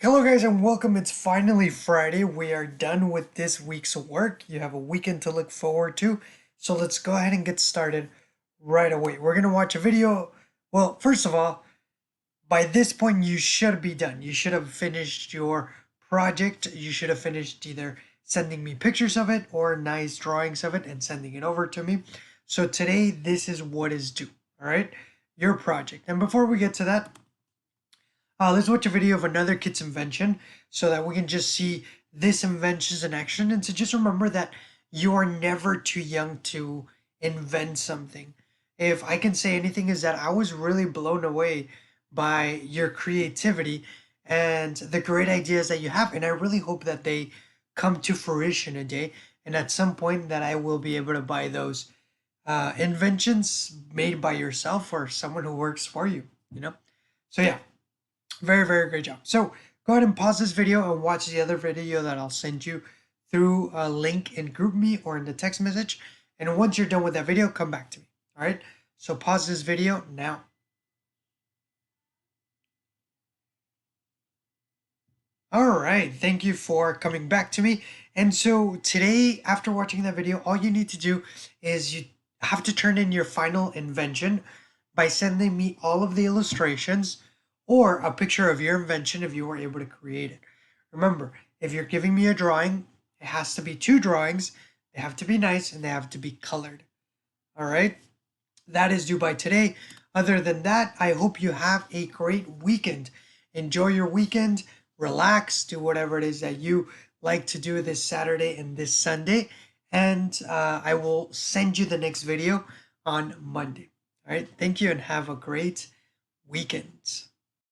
Hello guys and welcome. It's finally Friday. We are done with this week's work. You have a weekend to look forward to. So let's go ahead and get started right away. We're going to watch a video. Well, first of all, by this point you should be done. You should have finished your project. You should have finished either sending me pictures of it or nice drawings of it and sending it over to me. So today this is what is due. All right? Your project. And before we get to that, let's watch a video of another kid's invention so that we can just see this inventions in action and to just remember that you are never too young to invent something. If I can say anything is that I was really blown away by your creativity and the great ideas that you have, and I really hope that they come to fruition a day and at some point that I will be able to buy those inventions made by yourself or someone who works for you. So yeah, very, very great job. So go ahead and pause this video and watch the other video that I'll send you through a link in GroupMe or in the text message. And once you're done with that video, come back to me. All right. So pause this video now. All right. Thank you for coming back to me. And so today, after watching that video, all you need to do is you have to turn in your final invention by sending me all of the illustrations or a picture of your invention if you were able to create it. Remember, if you're giving me a drawing, it has to be 2 drawings. They have to be nice and they have to be colored. All right? That is due by today. Other than that, I hope you have a great weekend. Enjoy your weekend, relax, do whatever it is that you like to do this Saturday and this Sunday. And I will send you the next video on Monday. All right? Thank you and have a great weekend.